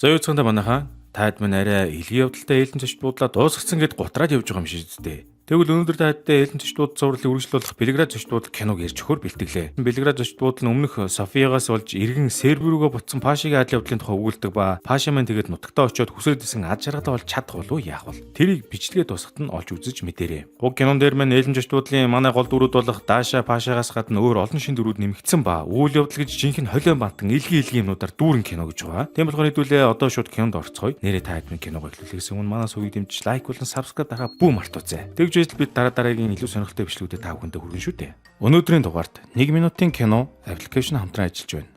За юу цаанда манайхаа таад мань арай илгийн явдалтай ээлжин зочд буудлаа дуусгацсан гэд гутраад явж байгаа юм шиг зү. Тэгвэл өнөөдөр таадтай ээлжин зочд буудлын зурлыг үргэлжлүүлэх Белград зочд буудлын киног ярьж өгөхөөр бэлтгэлээ. Белград зочд буудлын өмнөх Софиягаас болж иргэн сервер рүүгээ буцсан Пашигийн адал явдлын тухай өгүүлдэг ба Паша маань тэгээд нутагтаа очиод хүсэлтэйсэн ад жаргалаа болж чадах болов яах вэ? Тэрийг бичлэгээ дуусгахад нь олж үзэж мэдээрэй. Уг кинон дээр маань ээлжин зочд буудлын манай гол дүрүүд болох Даша Пашагаас гадна өөр олон шин дүрүүд нэмэгдсэн ба үйл явдал гэж жинхэнэ холион бантан илгийн юмнуудаар дүүрэн кино гэж байгаа. Тийм болохоор хэдүүлээ одоо шууд кинонд орцгоё. Нэрээ та админ киног эхлүүлэхээс өмнө манай сувгийг дэмжиж лайк болон subscribe дарахаа бүү мартуузай. Тэгж байж бид дараагийн илүү сонирхолтой бичлэгүүдэд та бүхэндээ хүргэн шүү дээ. Өнөөдрийн дугаарт 1 минутын кино аппликейшн хамтран ажиллаж байна.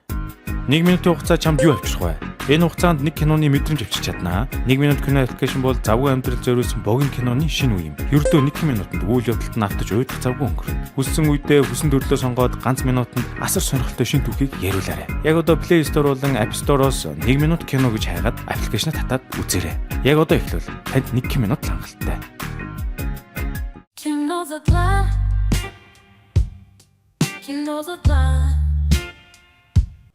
1 минутын хугацаа чамд юу авчрах вэ? Энэ хугацаанд нэг киноны мэдрэмж авчиж чаднаа. 1 минут кино аппликейшн бол завгүй амьдрал зориулсан богино киноны шинэ үе юм. Ердөө 1 минутанд үйл явдалд нь автаж уйдах завгүй өнгөрнө. Хүссэн үедээ хүссэн төрлөө сонгоод ганц минутанд асар сонирхолтой шинэ түүхийг яриулаарай. Яг одоо Play Store болон App Store-оос 1 минут кино гэж хайгаад аппликейшнаа татаад үзээрэй. Яг одоо эхлүүл. Танд 1 минут хангалттай.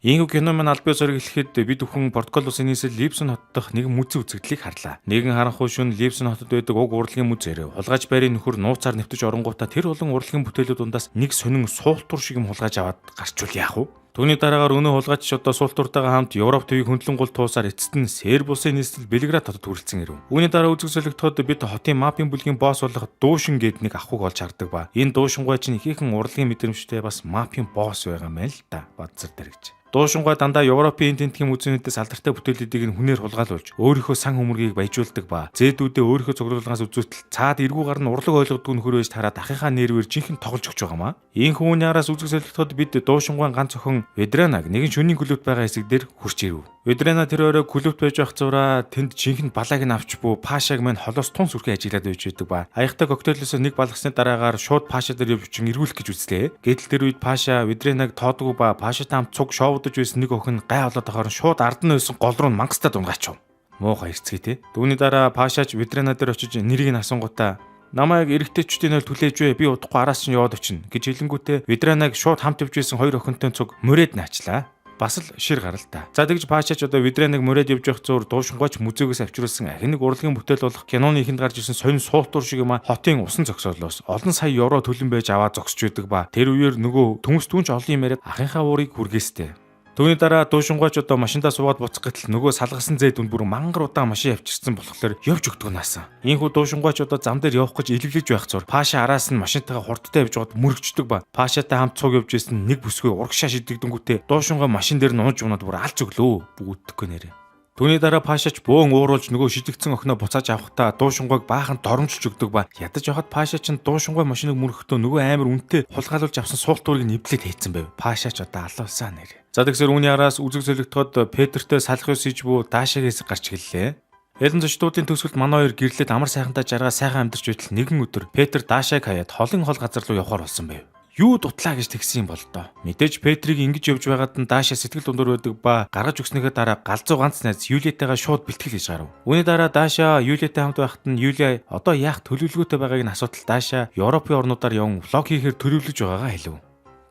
Ийхүү кино маань аль бие зориг эхлэхэд бид бүхэн Португал улсын нийслэл Липсон хот дахь нэгэн мүзэн үзэгдлийг харлаа. Нэгэн харанхуй шөнө Липсон хотод байдаг уг урлагийн музейрээ хулгайч байрын нөхөр нууцаар нэвтэж оронгуудаа тэр олон урлагийн бүтээлүүд дундаас нэг сонин суултур шиг юм хулгайж аваад гарчвал яах вэ? Түүний дараагаар өнөө хулгайч одоо суултуртайгаа хамт Европ төвийг хөндлөн гол туусаар эцэст нь Серб улсын нийслэл Белград хотод хүрэлцэн ирэв. Үүний дараа үзэг солигдоход бид хотын мафийн бүлгийн босс болох Дуушин гээд нэг ахуйг олж хардаг ба энэ Дуушингой чинь ихээхэн урлагийн мэдрэмжтэй бас мафийн босс байгаа мэн л да бадзар дэрэгч. Дуушингой дандаа Европын тентгийн музейнүүдээс алдартай бүтээлүүдийг нь хүнээр хулгайлуулж өөрийнхөө сан хөмөргийг баяжуулдаг ба зээдүүдээ өөрийнхөө цуглуулгаас үзүүлтэл цаад эргүү гар нь урлаг ойлгодгүй нөхөр байж тараад ахихаа нэрвэр жинхэнэ тоглож өгч байгаамаа. Ийм хүмүүний араас үзэг солигдоход бид Дуушингойн ганц охин Ведранаг нэгэн шөнийн клубт байгаа хэсэг дээр хурч ирэв. Ведрана тэр өрөө клубт байж байх зураа тэнд жинхэнэ балааг нь авч буу Пашаг мань холоос тун сүрхий ажиглаад байж байдаг ба аяхтай коктейлөөс нэг балгасны дараагаар шууд Паша дээр явж эргүүлэх гэж үзлээ. Гэтэл тэр үед Паша Ведранаг тоодгүй ба Пашатай хамт цуг шоудож байсан нэг охин гай олоод ахаар шууд ард нь байсан гол руу мангастаа дунгаач. Муухай хэрцгий те. Түүний дараа Пашач Ведрана дээр очиж нэрийг нь асуунгуудаа намайг эрэгтэйчүүдийн ойл түлээж вэ? Би удахгүй араас нь яваад очино гэж хэлэнгүүтээ Ведранаг шууд хамт явж байсан хоёр охинтой цуг мөрөөд наачлаа. Бас л шир гарал та. За тэгж Пашач одоо Ведранаг мөрөөд явж явах зур Дуушингойч музейгээс авчруулсан ахин нэг урлагийн бүтээл болох киноны ихэнд гарч ирсэн сонин суултур шиг юм а хотын усан зогсоолоос олон сая евро төлөн байж аваад зогсож байдаг ба тэр үеэр нөгөө төмс түнч олон юм яриад ахынхаа уурыг хүргээстэй. Түүний дараа Дуушингойч одоо машиндаа суугаад буцах гэтэл нөгөө салгасан зэд үн бүр мангар удаан машин авчирсан болохоор явж өгдөг наасан. Ийхүү Дуушингойч одоо зам дээр явах гэж илэглэж байх зур Паша араас нь машинтайгаа хурдтай явж байгаад мөрөгчдөг ба Пашатай хамт цуг явж исэн нэг бүсгүй урагшаа шидэгдэнгүүтээ Дуушингой машин дээр нь унаж унаад бүр алж өглөө бүгддэггүй нэрээ. Түүний дараа Пашач бөөн ууруулж нөгөө шидэгдсэн охиноо буцааж авахдаа Дуушингойг баахан доромжилж өгдөг ба ядаж явахад Пашач нь Дуушингой машиныг мөрөхдөө нөгөө амар үнэтэй хулгайлуулж авсан суултуурыг нэвлээд хийцэн байв. Пашач одоо алуусаа нэр. За тэгсэр үүний араас үзэг солигдоход Петертэй салах ёс иж бүү Даашаг хэсэг гарч гэллээ. Ээлэн зочдуудын төгсгөлд манай хоёр гэрлээд амар сайхантай жаргаа сайхан амьдарч байтал нэгэн өдөр Петер Даашаг хаяад холын хол газар руу явахаар болсон байв. Юу дутлаа гэж тэгсэн юм бол доо. Мэдээж Петрийг ингэж явж байгаад нь Даша сэтгэл дундуур байдаг ба гаргаж өгснөхийн дараа галзуу ганц найз Юлиятайгаа шууд бэлтгэл хийж гарав. Үүний дараа Даша Юлиатай хамт байхад нь Юлия одоо яах төлөвлөгөөтэй байгааг нь асуутал Даша Европын орнуудаар явсан влог хийхээр төлөвлөж байгаагаа хэлв.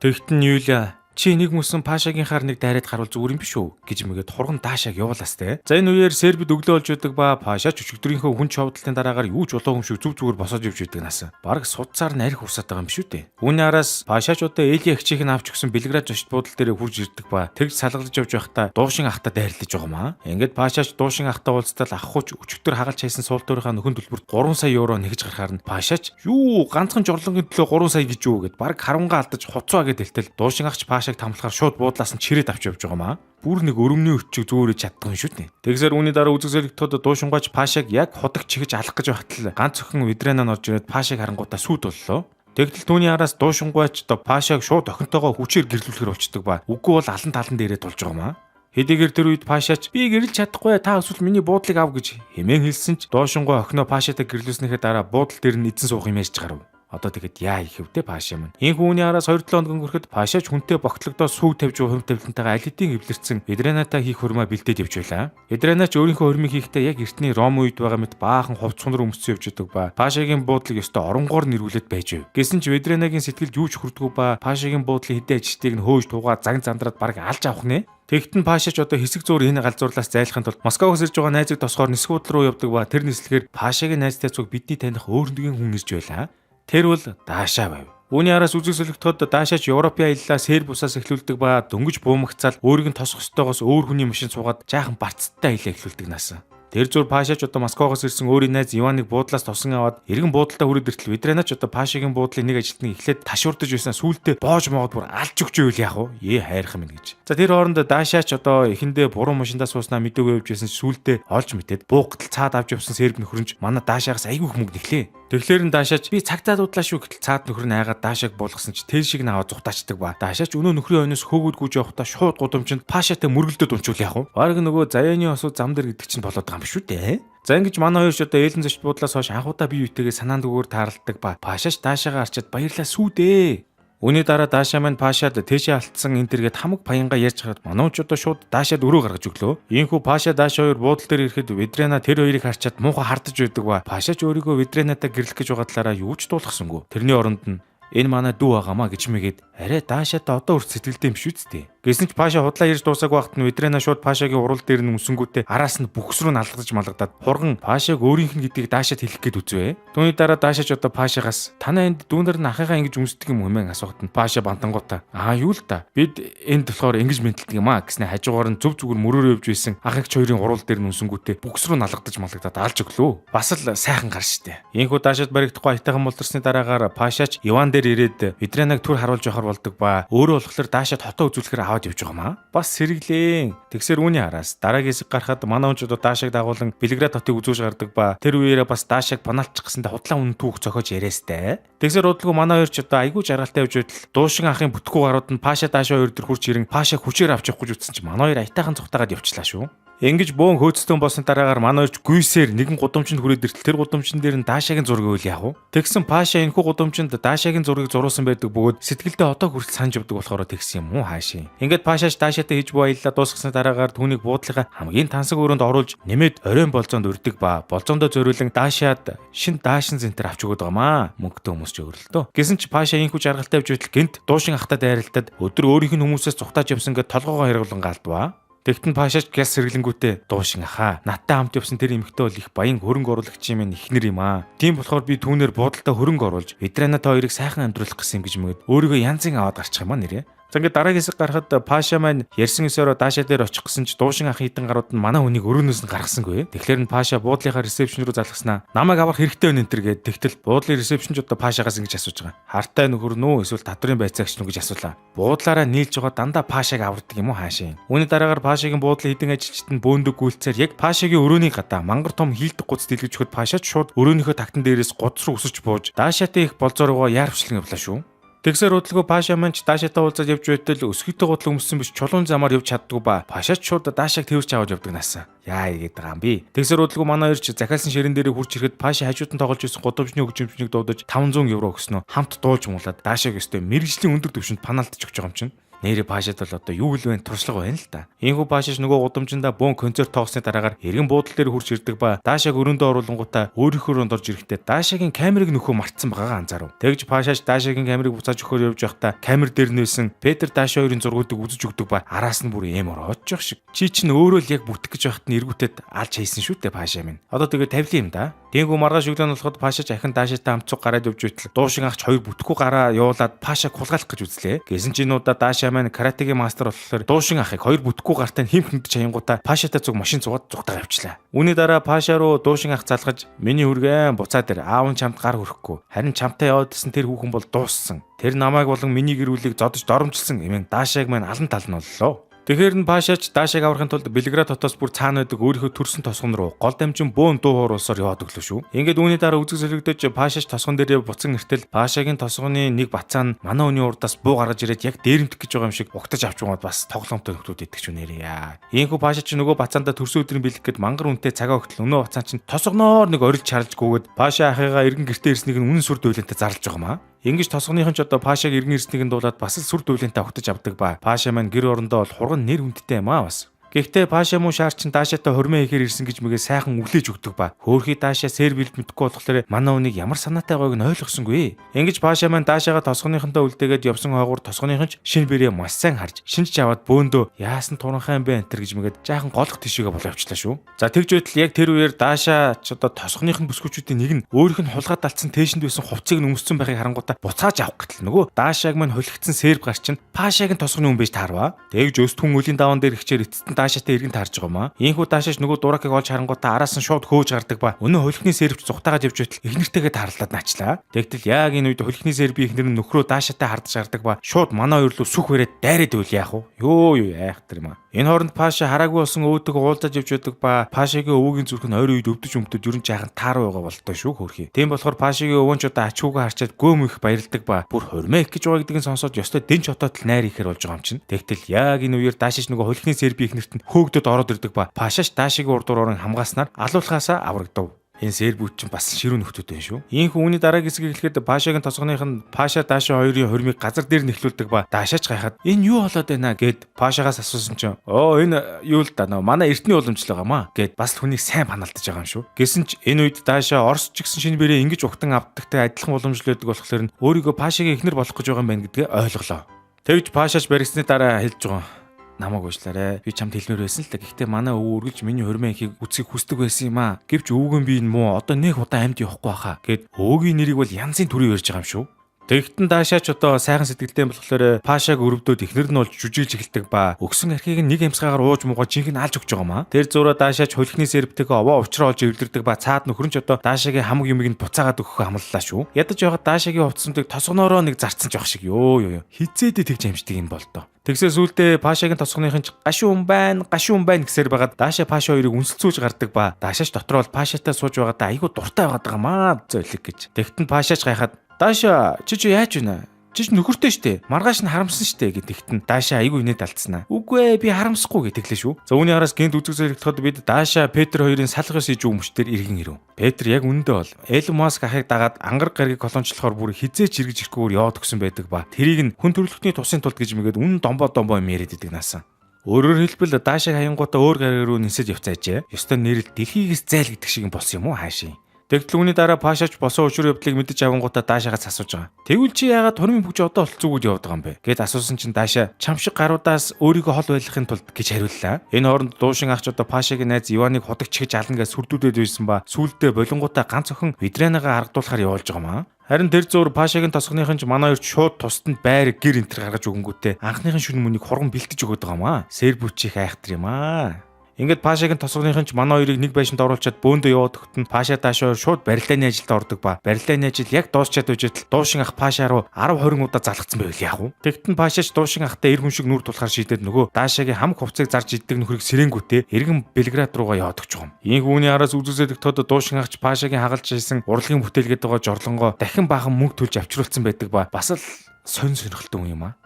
Тэгт нь Юлия чи нэг мөсөн Пашагийнхаар нэг дайраад харуул зүгээр юм биш үү гэж мэгээд хурган Даашаг явуулаас те. За энэ үеэр Сербид өглөө болж байдаг ба Пашач өчигдрийнхөө хүн шовдлын дараагаар юу ч улаан хүн шиг зүг зүгээр босоод явж байдаг нас. Бараг судцаар нь арх урсаад байгаа юм биш үү те. Үүний араас Пашач одоо Эли эгчийг нь авч өгсөн Белград зочд буудал дээр хурж ирдэг ба тэгж салгалж явж байхдаа Дуушин ахтай дайрлаж байгаамаа. Ингээд Пашач Дуушин ахтай уулзтал ах хуч өчигдөр хагалж хайсан суултуурынхаа нөхөн төлбөрт 3 сая евро нэгж гарахаар нь Пашач юу ганцхан жорлонгийн төлөө 3 сая гэж юу гэд бараг харангаа алдаж хуцаа гэд хэлтэл Дуушин ахч Пашаг тамлахаар шууд буудлаас нь чирээд авч явж байгаамаа. Бүр нэг өрөмний өчиг зөөрөж чаддгүй шүү дээ. Тэгсээр үүний дараа үзэг солигдоход Дуушингойч Пашаг яг ходог чихэж алах гэж байхад л ганц охин Ведранаа орж ирээд Пашаг харангуудаа сүйд боллоо. Тэгтэл түүний араас Дуушингойч Пашаг шууд охинтойгоо хүчээр гэрлүүлэхээр болчдөг ба үгүй бол алан талан дээрээ тулж байгаамаа. Хэдийгээр тэр үед Пашач би гэрэлж чадахгүй та эсвэл миний буудлыг ав гэж хэмээн хэлсэн ч Дуушингой охиноо Пашатай гэрлүүлснийхээ дараа буудлын дээр нь эзэн суух юм ярьж гарав. Одоо тэгэд яа их вдэ Паша маань. Энэхүү үний араас 2-7 хоног өнгөрөхөд Пашач хүнтэй богтлогдоо сүү тавьж хувь тавилантайгаа аль хэдийн эвлэрсэн Ведранатай хийх хурмаа бэлдээд явж байлаа. Ведранач өөрийнхөө хурмыг хийхдээ яг эртний Ром үед байгаа мэт баахан ховцсон руу өмссөн явж байдаг ба Пашагийн буудлыг ёстой оронгоор нэрвүүлээд байж байв. Гэсэн ч Ведранагийн сэтгэлд юу ч хүрдэггүй ба Пашагийн буудлын хэдэн ажилтныг нь хөөж тугаа зан зандраад бараг алж авах нэ. Тэгтэн Пашач одоо хэсэг зуур энэ галзуурлаас зайлахын тулд Москвагаас ирж байгаа найзыг тосгоор нисэх удал руу явдаг ба тэр нислэгээр Пашагийн найзтай цуг бидний таних өөр нэгэн хүн ирж байлаа. Тэр бол Даша байв. Үүний араас үзэг солигдоход Дашач Европын аяллаа Сербусаас эхлүүлдэг ба дөнгөж буумагцаал өөрийг нь тосох ёстойгоос өөр хүний машин суугаад жаахан барцтай аялаа эхлүүлдэг наасан. Тэр зур Пашач одоо Москвагаас ирсэн өөрийн найз Иваныг буудлаас тосон аваад эргэн буудалтай хүрээд иртэл Ведранач одоо Пашагийн буудлын нэг ажилтныг эхлээд ташуурдаж байсан сүултээ боож могод бүр алж өгч ивэл яах вэ? Хайрах юм гэж. За тэр хооронд Дашач одоо эхэндээ буруу машиндаа сууснаа мэдээгүй явж байсан сүултээ олж мэтэд буугтал цаад авч явсан Серб нөхөрнж манай Дашаагаас айгүй их мөнгө нэглээ. Тэгэхээр нь Дашач би цагтаа дуудлаа шүү гэтэл цаад нөхөр нь айгаад Дашааг буулгасан ч тэл шиг наваа зүхтаачдаг ба Дашач өнөө нөхрийн ойноос хөөгдгүүж явахдаа шууд гудамжинд Пашатай мөргөлдөд унчвал яах вэ? Бараг нөгөө заяаны осуу зам дээр гэдэг чинь болоод байгаа юм шүү дээ. За ингэж манай хоёр ч одоо ээлэн зочд буудлаас хойш анхудаа бие биетэйгээ санаанд өгөөр тааралдаг ба Пашач Дашаагаа арчаад баярлаа сүү дээ. Үүний дараа Даша маань Пашад тэшээ алдсан энэ төргээд хамаг паянга ярьж хаад манууч одоо шууд Дашад өрөө гаргаж өглөө. Ийхүү Паша Даша хоёр буудлын дээр ирэхэд Ведрана тэр хоёрыг харчаад муухай хардаж байдаг ба Пашач өөрийгөө Ведранатай гэрлэх гэж байгаа талаараа юу ч дуулахсангүй. Тэрний оронд нь энэ манай дүү байгаамаа гэж мэгээд арай Дашатай одоо үрд сэтгэлдээ юм шүү дээ. Гэсэн ч Паша худлаа ярьж дуусаагүй байхад нь Ведрана шууд Пашагийн урал дээр нь өмсөнгүүтээ араас нь бүхс рүү налгаж малгадаад хурган Пашаг өөрийнх нь гэдгийг Дашад хэлэх гээд үзвэ. Түүний дараа Дашач одоо Пашагаас танаа энд дүүнэр нь ахыгаа ингэж өмсдөг юм хэмээн асуухад нь Паша бантангуудаа юу л да бид энд болохоор ингэж мэнтэлдэг юм аа гэснэ хажуугаар нь зүв зүгээр мөрөөрөө явж байсан ахыгч хоёрын урал дээр нь өмсөнгүүтээ бүхс рүү налгадаж малгадаад алж өглөө. Бас л сайхан гар штэ. Ийхүү Дашад баригдахгүй айтайхан болторсны дараагаар Пашач Иван дээр ирээд Ведранаг түр харуулж явахар болдог ба өөрөө болохоор Дашад хотоо үзүүлэхээр аваад явж байгаа маа. Бас сэргэлээ. Тэгсэр үүний араас дараагийн хэсэг гарахад манай хүнчүүд Дашаг дагуулan Белград хотыг үзүүж гардаг ба тэр үеэрээ бас Дашаг банаалчих гэсэндээ худлаа үнэн түүх зохиож яриастай. Тэгсэр удалгүй манай хоёр ч одоо айгүй жаргалтай явж байтал дуушин ахын бүтггүй гарууд нь Паша Даша хоёр төр хурж ирэн Пашаг хүчээр авч явах гэж утсан чи манай хоёр айтайхан цухтагаад явчлаа шүү. Ингэж бөөн хөөцтөн болсон дараагаар манай хоёрч гүйсээр нэгэн гудамжинд хүрээд иртэл тэр гудамжин дээр нь Дашагийн зургийг үл яах вэ? Тэгсэн Паша энэхүү гудамжинд Дашагийн зургийг зурулсан байдаг бөгөөд сэтгэлдээ одоо хүртэл санаж явдаг болохоор тэгсэн юм уу хаашийн. Ингээд Пашач Дашатай хийж буй аяллаа дуусгасны дараагаар түүнийг буудлынхаа хамгийн тансаг өрөөнд оруулж нэмээд оройн болзоонд өрдөг ба болзоондоо зориулан Дашад шин Даашин центр авч өгöd байгаамаа. Мөнгөтэй хүмүүс ч өөрлөлтөө. Гэсэн ч Паша энэхүү жаргалтай явж байтал гинт дуушин ахтай дайралтад өдөр өөрийнх нь хүмүүсээс цухтааж явсан гэд толгоогоо хэрэглэн галдваа. Тэгтэн Пашач гяс сэргэлэнгүүтээ дуушин ахаа. Надтай хамт явсан тэр эмэгтэй бол их баян хөрөнгө оруулагчийн минь эхнэр юм аа. Тийм болохоор би түүнээр буудалтай хөрөнгө оруулж Ведранатай хоёрыг сайхан амьдруулах гэсэн юм гэж мэгд өөрийгөө янзын аваад гарчих юм аа нэрээ. За ингээд дараагийн хэсэг гарахад Паша маань ярьсан ёсоор Даша дээр очих гэсэн ч дуушин ах хитэн гарууд нь манай хүнийг өрөөнөөс нь гаргасангүй. Тэгэхээр нь Паша буудлынхаа ресепшн рүү залгаснаа намайг авах хэрэгтэй байна энэ төр гээд тэгтэл буудлын ресепшнч одоо Пашагаас ингэж асууж байгаа. Хартай нөхөр нөө эсвэл тадрын байцаагч нү гэж асуулаа. Буудлаараа нийлж байгаа дандаа Пашаг авардаг юм уу хаашийн. Үүний дараагаар Пашагийн буудлын хитэн ажилчид нь бөөндөг гүйлцээр яг Пашагийн өрөөний гадаа мангар том хийлдэг гуц дэлгэж өгөхөд Пашач шууд өрөөнийхөө тагтан дээрээс гуц руу өсөж бууж Дашатай их болзооргоо яарвчлан явлаа шүү. Тэгсэр удалгүй Паша маань ч Дашатай уулзаад явж байтал өсгийтэй гутлаа өмссөн биш чулуун замаар явж чаддгүй ба Пашач шууд Дашаг тэрч аваад явдаг наасан. Яа игээд байгаа юм би. Тэгсэр удалгүй манай хоёр ч захиалсан ширэн дээр хурж ирэхэд Паша хажууд нь тоглож байсан гудамжны хөгжимчнийг дуудаж 500 евро өгснөө хамт дуулж муулаад Дашаг өстэй мэрэгжлийн өндөр түвшинд панаалтж өгч байгаа юм чинь. Нэрэ Пашад бол одоо юу л вэ туршлага байна л да. Ийхүү Пашаш нөгөө гудамжиндаа бөөн концерт тоосны дараагаар эргэн буудлын дээр хурж ирдэг ба Дашаг өрөөндөө оруулангуудаа өөрийнхөө орж ирэхдээ Дашагийн камерыг нөхөө мартсан байгаагаа анзаарав. Тэгж Пашаш Дашагийн камерыг буцааж өгөхөөр явж байхдаа камер дээр нээсэн Петр Даша хоёрын зургуудыг үзэж өгдөг ба араас нь бүр эм ороод жоох шиг. Чи чинь өөрөө л яг бүтэх гэж байхад нь эргүүтээд алж хайсан шүү дээ Паша минь. Одоо тэгээ тавилын юм да. Тэнгүү маргааш өглөө болоход Пашаж ахин Дашатай хамт цуг гараад явж байтал дуушин ахч хоёр бүтэхгүй гараа явуулаад Пашаг хулгайлах гэж үзлээ. Гэсэн чинь нуудаа Даша маань каратегийн мастер болохоор дуушин ахыг хоёр бүтэхгүй гартаа хэмх хөндөж аянгуудаа Пашатай цуг машин цугаад зүгтаа явчлаа. Үүний дараа Паша руу дуушин ах залгаж миний хүргэн буцаа дээр аав нь чамд гар хөрөхгүй. Харин чамтай яваадсэн тэр хүүхэн бол дууссан. Тэр намайг болон миний гэр бүлийг зодож доромжилсан эмэн Дашаг маань алан тал нь боллоо. Тэгэхээр нь Пашач Дашаг аврахын тулд Белград хотоос бүр цаана байдаг өөрийнхөө төрсөн тосгон руу гол дамжин бөөн дуу хууруулсаар яваад өглөө шүү. Ингээд үүний дараа үзэг солигдож Пашач тосгон дээрээ буцан иртэл Пашагийн тосгоны нэг бацаа нь манай хүний урдаас буу гаргаж ирээд яг дээрэмдэх гэж байгаа юм шиг угтаж авч байгаад бас тоглоомтой нөхрүүд идэх ч нэрээ. Ийхүү Пашач нөгөө бацаандаа төрсөн өдрийн бэлэг гэд мангар үнэтэй цагаа өгтөл өнөө бацаа чинь тосгоноор нэг орилж чарлж гүгээд Паша ахыгаа иргэн гэртээ ирснийг нь үнэн сүр дүүлэнтэй зарлж байгаа маа. Ингиж тосгоныхон ч одоо Пашаг иргэн ирснийг нь дуулаад бас л сүр дүүлэнтэй огтож авдаг ба Паша маань гэр орондоо бол хурган нэр хүндтэй юм аа бас. Гэхдээ Паша муу шаар чин Дашатай хормоо ихээр ирсэн гэж мэгээ сайхан өглөөж өгдөг ба хөөхий Даша сервилд мэдхгүй болохоор манай хүнийг ямар санаатай байгааг нь ойлгосонгүй. Ингиж Паша маань Дашаага тосгоныхонтой үлдээгээд явсан хойгуур тосгоныхон ч шинэ бэрээ маш сайн харж шинж аваад бөөндөө яасан туранхай юм бэ энтер гэж мэгээд жаахан голох тишээгээ болоо явчлаа шүү. За тэгж байтал яг тэр үеэр Даша ч одоо тосгоныхон бүсгүүчүүдийн нэг нь өөрийнх нь хулгай далцсан тээшэнд байсан хувцсыг нөмссөн байхыг харангуйта буцааж авах гэтэл нөгөө Дашааг маань холигдсон серв гар чин Пашагийн тосгоны хүн байж таарваа. Тэгж өст хүн үлийн даван дээр ихчээр эцэст Дашатай иргэн таарж байгаа маа. Ийхүү Дашач нөгөө дуракыг олж харангуйта араас нь шууд хөөж гардаг ба өнөө холихны сервч зүхтаагаад явж байтал эхнэртэйгээ таарлаад наачлаа. Тэгтэл яг энэ үед холихны серби эхнэр нь нөхрөө Дашатай хардж гардаг ба шууд манай хоёр руу сүх бариад дайраад байл яах вэ? Ёо яах тэр юм аа. Энэ хооронд Паша хараагүй болсон өөдөг уулзаж явж байдаг ба Пашагийн өвөгийн зүрх нь ойр үед өвдөж өмдөж ерөн жаахан таар байгаа болтой шүү хөрхий. Тийм болохоор Пашагийн өвөн ч одоо ачуугаа харчаад гөөм их баярлдаг ба бүр хормоо их гэж байгаа гэдгийг сонсоод ёстой дэнч хотод л найр ихээр болж байгаа юм чинь. Тэгтэл яг энэ үеэр Дашич нөгөө холихны серби эхнэрт нь хөөгдөд ороод ирдэг ба Пашач Дашагийн урдуур орон хамгааснаар алуулхаасаа аврагдав. Энэ сербүүд чинь бас ширүү нөхдөд байна шүү. Ийхүү үүний дараагийн хэсгийг хэлэхэд Пашагийн тосгоных нь Паша Даша хоёрын хормыг газар дээр нэхлүүлдэг ба Дашач гайхаад энэ юу болоод байна гэд Пашагаас асуусан чинь энэ юу л да нөө манай эртний уламжлал байгаамаа гэд бас л хүнийг сайн паналдаж байгаа юм шүү. Гэсэн ч энэ үед Даша Орос ч гэсэн шинэ бэрээ ингэж ухтан авдагтай адилхан уламжлал байдаг болохоор нь өөрийгөө Пашагийн эхнэр болох гэж байгаа юм байна гэдгээ ойлголоо. Тэгж Пашач баригсны дараа хэлж байгаа. Намайг уучлаарай. Би чамд хэлмээр байсан л да. Гэхдээ манай өвөө үргэлж миний хормоо ихийг үцгийг хүсдэг байсан юм аа. Гэвч өвгөн би энэ муу одоо нэг удаа амьд явахгүй баха гэд өвгийн нэрийг бол янзын төрөй ярьж байгаа юм шүү. Тэгтэн Дашаач одоо сайхан сэтгэлтэй болохоор Пашаг өрөвдөөд эхнэр нь болж жүжиглж эхэлдэг ба өгсөн архийг нэг ямсгаагаар ууж муугаа жинхэнэ алж өгч байгаа маа. Тэр зураа Дашаач холихны сервтэйгээ овоо увчраа олж эвлэрдэг ба цаад нөхөр нь ч одоо Дашагийн хамаг юмыг нь буцаагаад өгөхөө хамллаа шүү. Ядаж яваад Дашагийн хувцсамтыг тосгоноороо нэг зарцсан жоох шиг ёо. Хизээдээ тэгж амждаг юм бол тоо. Тэгсээ сүултээ Пашагийн тосгоныхон ч гашуун байна гэсээр байгаад Даша Паша хоёрыг үнсэлцүүлж гардаг ба Дашаач дотроо бол Пашатай сууж байгаадаа айгүй дуртай байгаад байгаа маа зөөлөг гэж. Тэгтэн Пашаач гайхаад Даша чи яаж байна? Чи нөхөртэй штэ. Маргааш нь харамсан штэ гэдэгтэн Даша айгүй инээд алдснаа. Үгүй ээ би харамсахгүй гэтгэлээ шүү. За үүний араас гинт үзэг зэрэгдэхэд бид Даша Петр хоёрын салхас иж өмчтөр иргэн ирэв. Петр яг үнэндээ бол Элон Маск ахыг дагаад ангараг гарагийг колончлохоор бүр хизээч эргэж ирэхгүйгээр яваад өгсөн байдаг ба тэрийг нь хүн төрөлхтний тусын тулд гэж мэгээд үнэн домбоо юм яриад идэг наасан. Өөрөөр хэлбэл Дашаг хаянгуудаа өөр гариг руу нисэж явцаажээ. Ёстой нэрэл дэлхийгээс зайл гэдэг шиг болсон юм уу хаашийн. Тэгтэл үүний дараа Пашач босон өчрөө явдлыг мэдэж авангуудаа Дашагаас асууж байгаа. Тэгвэл чи яагаад хормын бүгж одоо олцоогод яваад байгаа юм бэ? Гэт асуусан чинь Даша чам шиг гаруудаас өөрийгөө хол байлгахын тулд гэж хариуллаа. Энэ хооронд дуушин ах ч одоо Пашагийн найз Иваныг худагч гэж алангаа сүрдүүлээд байсан ба сүүлдээ болонгуудаа ганц охин Ведранагаа аргадуулахаар явуулж байгаа маа. Харин тэр зур Пашагийн тосгоныхон ч манай хоёрч шууд тусад нь байр гэр энтер гаргаж өгөнгүүтээ анхныхын шүн мөнийг хурган бэлтэж өгöd байгаа маа. Сербүүч их айхтар юм аа. Ингээд Пашагийн тосгоныхон ч манай хоёрыг нэг байшинд оруулчаад бөөндөө яваад өгтөн Паша Даша хоёр шууд барилдааны ажилд ордог ба барилдааны ажил яг дуусчаад үжидэл дуушин ах Паша руу 10-20 удаа залгацсан байвал яах вэ? Тэгтэн Пашач дуушин ахтай эр хүн шиг нүр тулахар шийдээд нөгөө Дашагийн хамаг хувцсыг зарж иддэг нөхрийг сэрэнгүүтээ эргэн Белград руугаа яваад өгч байгаа юм. Ийм үүний араас үзүүлсэдэг тод дуушин ахч Пашагийн хагалж хийсэн урлагийн бүтээлгээд байгаа жорлонгоо дахин баахан мөнгө төлж авчруулсан байдаг ба бас л сонирхолтой хүн юм аа.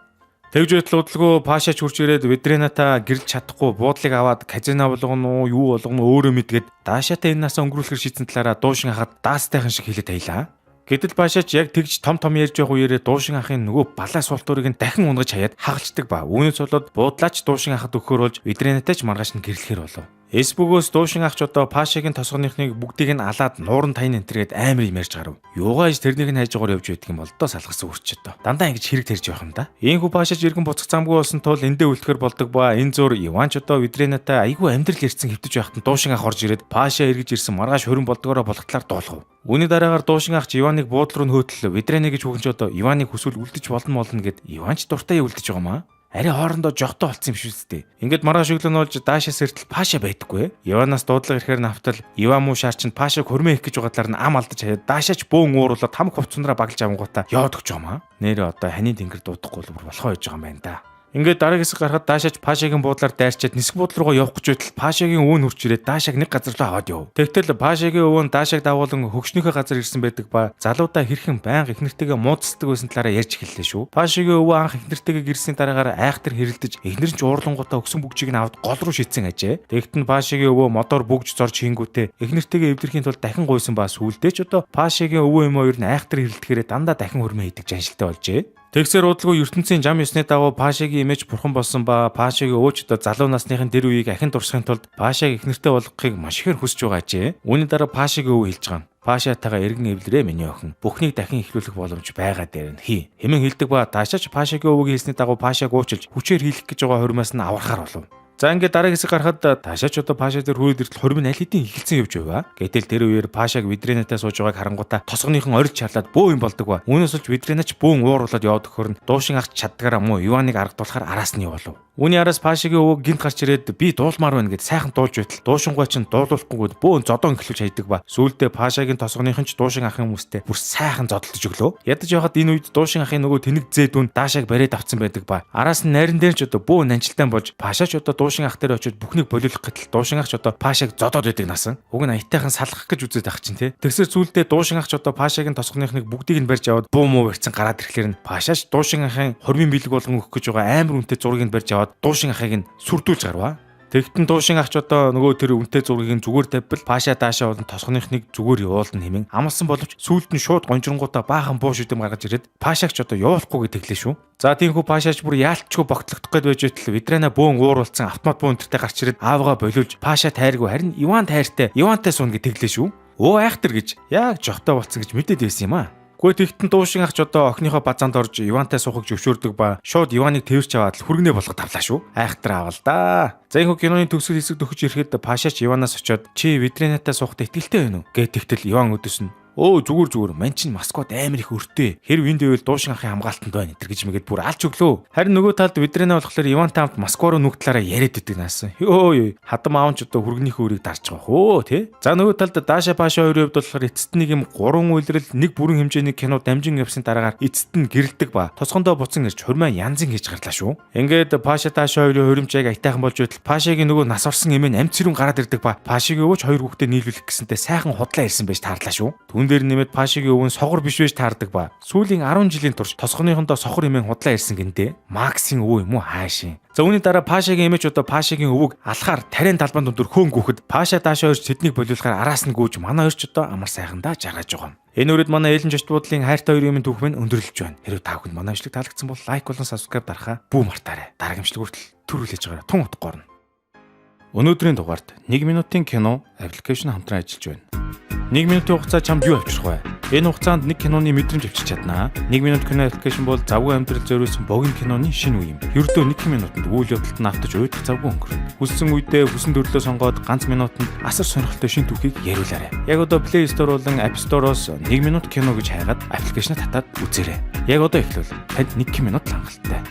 Тэгж байтал удалгүй Пашач хурж ирээд Ведраната гэрэлж чадахгүй буудлыг аваад казино болгоно уу юу болгоно өөрөө мэдгээд Дашатай энэ насаа өнгөрүүлэхэр шийдсэн талаараа дуушин ахад даастайхан шиг хэлээд таялаа. Гэтэл Пашач яг тэгж том ярьж явах үеэрээ дуушин ахын нөгөө балаа суултуурыг нь дахин унгаж хаяад хагалцдаг ба үүнээс болоод буудлаач дуушин ахад өгөхөр болж Ведранатач маргааш нь гэрлэхэр болов. Эсбүгөөс дуушин ахч одоо Пашагийн тосгоныхныг бүгдийг нь алаад нууран тайн энтергээд амар юм ярьж гарав. Юугаа иж тэрнийг нь хайжгаар явж байдаг юм бол доо салгасан үрчээд. Дандаа ингэж хэрэг тарьж явах юм да. Ийхүү Пашач иргэн буцах замгүй болсон тул эндээ үлдэхэр болдог ба энэ зур Иван ч одоо Ведраната айгүй амьдрал ярьсан хэвтэж байхад нь дуушин ах орж ирээд Паша эргэж ирсэн маргааш хөрөн болдгоороо болгохлаар дуулгав. Үүний дараагаар дуушин ахч Иваныг буудлын руу нөөтлөө Ведрана гэж хүүхэн ч одоо Иваныг хүсвэл үлдэж болно гэд Иван ч дуртай үлдэж байгаа маа. Ари хоорондоо жогтой болцсон юм шүү дээ. Ингээд маргааш өглөө болж Дашаас эртэл Паша байдаггүй. Иванаас дуудлага ирэхээр нафтал Иван муу шаар чинь Пашаг хөрмөө их гэж угаалаар нь ам алдаж хаяад Дашаач бөөн ууруулаад хамаг хувцсанараа баглж авангуудаа яваад өгч байгаа маа. Нэрээ одоо ханы тэнгэр дуудахгүй бол болохоо хийж байгаа юм байна да. Ингээд дараагийн хэсэг гарахад даашаач Пашагийн буудлаар дайрчаад нисэх буудлал руугаа явах гэж байтал Пашагийн өвөө хурж ирээд даашааг нэг газар руу аваад яв. Тэгтэл Пашагийн өвөө нь даашааг дагуулan хөгшнийхөө газар ирсэн байдаг ба залуудаа хэрхэн байнга эхнэртэйгээ муудцдаг байсан талаараа ярьж эхэллээ шүү. Пашагийн өвөө анх эхнэртэйгээ гэрсний дараагаар айхтар хэрэлдэж эхнэр нь уурлангуудаа өгсөн бүгжийг нь аваад гол руу шийдсэн ажээ. Тэгт нь Пашагийн өвөө мотор бүгж зорж хийнгүүтээ эхнэртэйгээ эвдэрхийн тулд дахин гуйсан ба сүулдэ ч одоо Пашагийн өвөө юм хоёр нь айхтар хэрэлдэхээрээ дандаа дахин хөрмөө хийдэг жаншилтай болжээ. Тэгсээр удалгүй ертөнцийн зам ёсны дагуу Пашагийн имиж бурхан болсон ба Пашагийн өвөөчдөө залуу насныхын тэр үеийг ахин дурсахын тулд Пашааг эхнэртэй болгохыг маш ихээр хүсэж байгаа ажээ. Үүний дараа Пашагийн өвөө хэлж байгаа. Пашатайгаа эргэн эвлэрээ миний охин. Бүхнийг дахин ихлүүлэх боломж байгаа дээр нь хий. Хэмээн хэлдэг ба таашаач Пашагийн өвөөгийн хэлсний дагуу Пашааг уучилж хүчээр хийх гэж байгаа хурмаас нь аврахаар болов. За ингээд дараагийн хэсэг гарахад таашаач одоо Паша дээр хөрөөд иртэл хурим нь аль хэдийн ихэлсэн явж байва. Гэтэл тэр үеэр Пашааг Видренатаа сууж байгааг харангуйта тосгоныхон орилж чарлаад бөө юм болдог ба. Үүнээс олж Видренач бөөн ууруулаад яваад өгөхөр нь дуушин ах чаддгаараа муу Иваныг аргадуулахаар араас нь явуулав. Үүний араас Пашагийн өвөг гинт гарч ирээд би дуулмаар байна гэд сайхан дуулж байтал дуушингуй чинь дуулуулахгүйд бөөн зодон эхлүүлж хайдаг ба. Сүүлдээ Пашагийн тосгоныхон ч дуушин ахын хүмүүстэй бүр сайхан зодтолж өглөө. Ядаж явахад энэ үед дуушин ахын нөгөө тэнэг зээдүүн Даашааг бариад авцсан байдаг ба. Араас нь найран дээр ч одоо бөөн нанжилтаан болж Пашаач одоо дуушин ах дээр очиж бүхнийг болиулах гэтэл дуушин ах ч одоо Пашааг зодоод байдаг насан. Уг нь аятайхан салгах гэж үзээд ах чинь те. Тэгсэр сүүлдээ дуушин ах ч одоо Пашагийн тосгоныхныг бүгдийг нь барьж аваад буу муу барьцсан гараад ирэхлээр нь Пашаач дуушин ахын хормын бэлэг болгон өгөх гэж байгаа амар үнэтэй зургийг нь барьж аваад дуушин ахыг нь сүрдүүлж гарваа. Тэгтэн дуушин ахч одоо нөгөө тэр үнэтэй зургийг нь зүгээр тавьбал Паша Даашаа болон тосгоныхныг зүгээр явуулна хэмээн амласан боловч сүүлд нь шууд гонжронгуудаа баахан буу шүдэм гаргаж ирээд Пашаагч одоо явуулахгүй гэж тэглээ шүү. За тиймхүү Пашаач бүр яалтчгүй богтлогдох гээд байж байтал Видрена бөөн ууруулсан автомат буу өнтертэй гарч ирээд аавгаа болиулж Паша тайргүй харин Иван тайртай Ивантай суун гэж тэглээ шүү. Өө айхтар гэж яг жохтой болцсон гэж мэдээд байсан юм аа. Гэхдээ тэгтэн дуушин ахч одоо охиныхоо базаанд орж Ивантай суухыг зөвшөөрдөг ба шууд Иваныг тэрч аваад хүргэнэ болгоод тавлаа шүү. Айхтар аавал да. За энэ киноны төгсгөл хэсэг төгөж ирэхэд Пашаач Иванаас очиод чи Видренатай суухад итгэлтэй байна уу гэд тэгтэл Иван өдөс нь өө зүгээр мань чинь Москвад амар их өртөө. Хэрв энд байвал дуушин ахын хамгаалтанд байна гэж мэгэд бүр алж өглөө. Харин нөгөө талд Видрена болохоор Ивантай хамт Москва руу нүх талаараа яриад идэг наасан. Йоо хадам аавч одоо хүргнийхээ үрийг дарж байгаа хөө тий. За нөгөө талд Даша Паша хоёрын хувьд болохоор эцэст нэг юм 3 үйлрэл нэг бүрэн хэмжээний кино дамжин явсны дараагаар эцэст нь гэрэлдэг ба тоцгондоо буцан ирж хурмаа янзын хийж гарлаа шүү. Ингээд Паша Даша хоёрын хуримжааг аятайхан болж байтал Пашагийн нөгөө нас орсон эмээ амт цэрүүн гараад ирдэг ба Пашагийн өвөч хоёр хүүхдээ нийлүүлэх гэсэнтэй сайхан худлаа ирсэн байж таарлаа шүү. Дээр нэмээд Пашагийн өвөн сохор биш байж таардаг ба сүүлийн 10 жилийн турш тосгоныхондоо сохор эмээн худлаа ирсэн гэнтэй Максийн өвөө юм уу хаашийн. За үүний дараа Пашагийн эмээч одоо Пашагийн өвөг алхаар тарийн талбанд өндөр хөөн гүөхд Паша Даашаа орж тэднийг болиулахаар араас нь гүйж манай орч одоо амар сайхандаа жаргаж байгаа юм. Энэ үрээд манай Ээлэн жошт буудлын хайртай хоёр юмын түүх минь өндөрлөж байна. Хэрвээ та бүхэнд манай бичлэг таалагдсан бол лайк болон subscribe дарахаа бүү мартаарай. Дараагийн бичлэг хүртэл төрүүлж байгаарай. Тун утга горно. Өнөөдрийн дугаард 1 минутын кино аппликейшн хамтран ажиллаж байна. 1 минутын хугацаа чамд юу авчрах вэ? Энэ хугацаанд нэг киноны мэдрэмж авчирч чаднаа. 1 минут кино аппликейшн бол завгүй амьдрал зориулсан богино киноны шинэ үе юм. Ердөө 1 минутанд үйл явдалд нь автаж уйдах завгүй өнгөрнө. Хүссэн үедээ хүссэн төрлөө сонгоод ганц минутанд асар сонирхолтой шинэ түүхийг яриулаарай. Яг одоо Play Store болон App Store-оос 1 минут кино гэж хайгаад аппликейшнаа татаад үзээрэй. Яг одоо эхлэв. Танд 1 минут хангалттай.